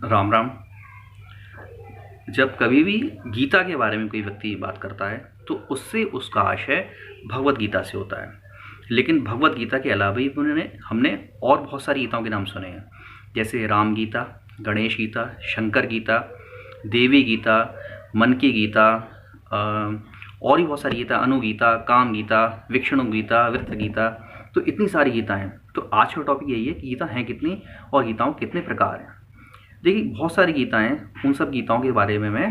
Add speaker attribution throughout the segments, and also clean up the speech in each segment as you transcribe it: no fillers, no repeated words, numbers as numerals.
Speaker 1: राम राम। जब कभी भी गीता के बारे में कोई व्यक्ति बात करता है तो उससे उसका आशय भगवत गीता से होता है। लेकिन भगवत गीता के अलावा भी हमने और बहुत सारी गीताओं के नाम सुने हैं, जैसे राम गीता, गणेश गीता, शंकर गीता, देवी गीता, मन की गीता, और भी बहुत सारी गीता, अनुगीता, काम गीता, विष्णु गीता, वृत्त गीता। तो इतनी सारी गीता हैं। तो आज का टॉपिक यही है कि गीता हैं कितनी और गीताओं के कितने प्रकार हैं। देखिए, बहुत सारी गीताएं हैं, उन सब गीताओं के बारे में मैं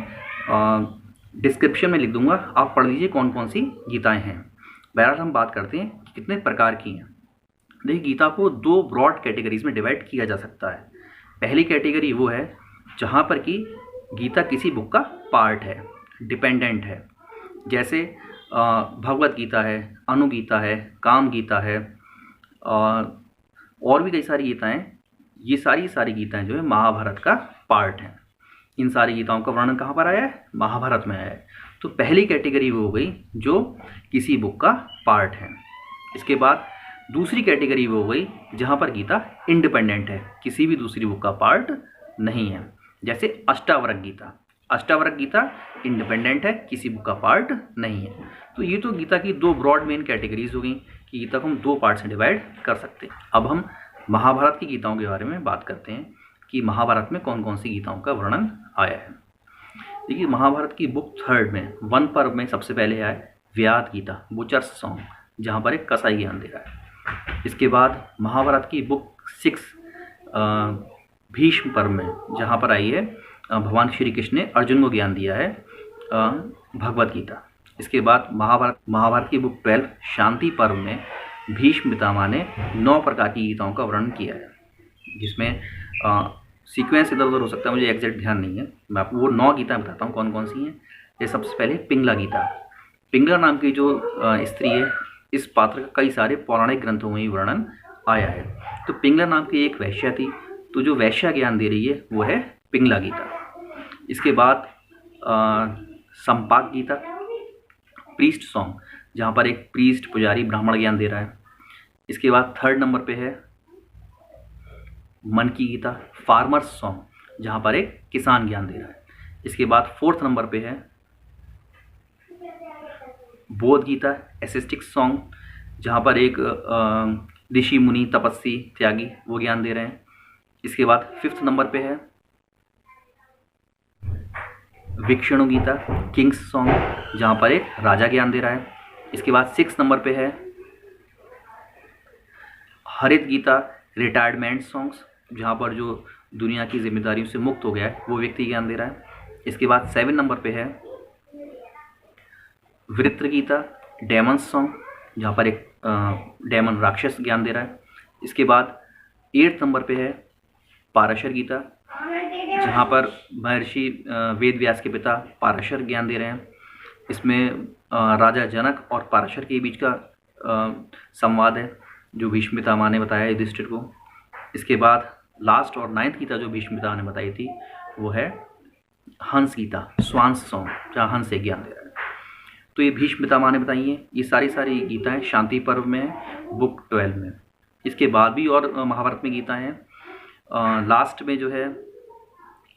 Speaker 1: डिस्क्रिप्शन में लिख दूंगा, आप पढ़ लीजिए कौन कौन सी गीताएं हैं। बहरहाल हम बात करते हैं कि कितने प्रकार की हैं। देखिए, गीता को दो ब्रॉड कैटेगरीज में डिवाइड किया जा सकता है। पहली कैटेगरी वो है जहाँ पर कि गीता किसी बुक का पार्ट है, डिपेंडेंट है, जैसे भगवत गीता है, अनुगीता है, काम गीता है, और भी कई सारी गीताएं। ये सारी गीताएं जो है महाभारत का पार्ट हैं। इन सारी गीताओं का वर्णन कहाँ पर आया है? महाभारत में आया है। तो पहली कैटेगरी वो हो गई जो किसी बुक का पार्ट है। इसके बाद दूसरी कैटेगरी वो हो गई जहाँ पर गीता इंडिपेंडेंट है, किसी भी दूसरी बुक का पार्ट नहीं है, जैसे अष्टावक्र गीता। अष्टावक्र गीता इंडिपेंडेंट है, किसी बुक का पार्ट नहीं है। तो ये तो गीता की दो ब्रॉड मेन कैटेगरीज हो गई कि गीता को हम दो पार्ट से डिवाइड कर सकते हैं। अब हम महाभारत की गीताओं के बारे में बात करते हैं कि महाभारत में कौन कौन सी गीताओं का वर्णन आया है। देखिए, महाभारत की बुक 3 में वन पर्व में सबसे पहले आया व्याध गीता, बुचर्स सॉन्ग, जहाँ पर एक कसाई ज्ञान दे रहा है। इसके बाद महाभारत की बुक 6 भीष्म पर्व में जहाँ पर आई है भगवान श्री कृष्ण ने अर्जुन को ज्ञान दिया है, भगवत गीता। इसके बाद महाभारत की बुक 12 शांति पर्व में भीष्म पितामह ने 9 प्रकार की गीताओं का वर्णन किया है, जिसमें सीक्वेंस इधर उधर हो सकता है, मुझे एग्जैक्ट ध्यान नहीं है। मैं आपको वो 9 गीताएं बताता हूँ कौन कौन सी हैं। ये सबसे पहले पिंगला गीता। पिंगला नाम की जो स्त्री है, इस पात्र का कई सारे पौराणिक ग्रंथों में ही वर्णन आया है। तो पिंगला नाम की एक वैश्या थी, तो जो वैश्या ज्ञान दे रही है वो है पिंगला गीता। इसके बाद संपाक गीता, प्रीस्ट सॉन्ग, जहाँ पर एक प्रीस्ट पुजारी ब्राह्मण ज्ञान दे रहा है। इसके बाद 3rd नंबर पे है मन की गीता, फार्मर्स सॉन्ग, जहाँ पर एक किसान ज्ञान दे रहा है। इसके बाद 4th नंबर पे है बोध गीता, एसेस्टिक सॉन्ग, जहाँ पर एक ऋषि मुनि तपस्वी त्यागी वो ज्ञान दे रहे हैं। इसके बाद 5th नंबर पे है विष्णु गीता, किंग्स सॉन्ग, जहाँ पर एक राजा ज्ञान दे रहा है। इसके बाद 6th नंबर पे है हरित गीता, रिटायरमेंट सॉन्ग्स, जहाँ पर जो दुनिया की जिम्मेदारियों से मुक्त हो गया है वो व्यक्ति ज्ञान दे रहा है। इसके बाद 7 नंबर पे है वृत्त गीता, डेमन सॉन्ग, जहाँ पर एक डेमन राक्षस ज्ञान दे रहा है। इसके बाद 8th नंबर पे है पाराशर गीता, जहाँ पर महर्षि वेद व्यास के पिता पाराशर ज्ञान दे रहे हैं। इसमें राजा जनक और पाराशर के बीच का संवाद है, जो भीष्म पितामह ने बताया युधिष्ठिर को। इसके बाद लास्ट और 9th गीता जो भीष्म पितामह ने बताई थी वो है हंस गीता, स्वांस सॉन्ग, जहाँ हंस से ज्ञान दे रहा है। तो ये भीष्म पितामह ने बताई हैं। ये सारी गीताएं शांति पर्व में है, बुक 12 में। इसके बाद भी और महाभारत में गीता हैं। लास्ट में जो है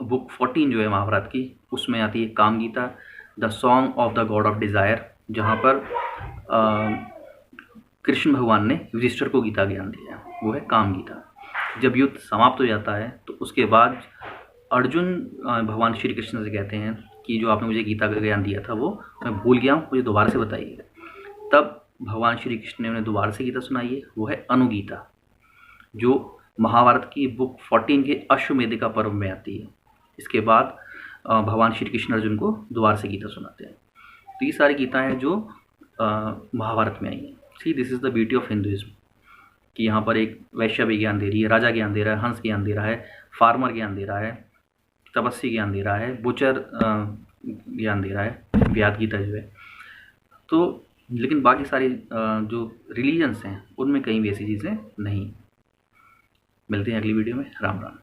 Speaker 1: बुक 14 जो है महाभारत की, उसमें आती है Kama Gita, the song of the god of desire, जहाँ पर कृष्ण भगवान ने युधिष्ठिर को गीता ज्ञान दिया, वो है काम गीता। जब युद्ध समाप्त हो जाता है तो उसके बाद अर्जुन भगवान श्री कृष्ण से कहते हैं कि जो आपने मुझे गीता का ज्ञान दिया था वो मैं भूल गया हूँ, मुझे दोबारा से बताइए। तब भगवान श्री कृष्ण ने उन्हें दोबारा से गीता सुनाई है, वो है अनुगीता, जो महाभारत की बुक 14 के अश्वमेधिका पर्व में आती है। इसके बाद भगवान श्री कृष्ण अर्जुन को दोबारा से गीता सुनाते हैं। तो ये सारी गीताएं हैं जो महाभारत में आई हैं। See, this is the beauty of Hinduism कि यहाँ पर एक वैश्य भी ज्ञान दे रही है, राजा ज्ञान दे रहा है, हंस ज्ञान दे रहा है, फार्मर ज्ञान दे रहा है, तपस्वी ज्ञान दे रहा है, बुचर ज्ञान दे रहा है, व्याध गीता जो है। तो लेकिन बाकी सारे जो रिलीजन्स हैं उनमें कहीं भी ऐसी चीज़ें नहीं। मिलते हैं अगली वीडियो में। राम राम।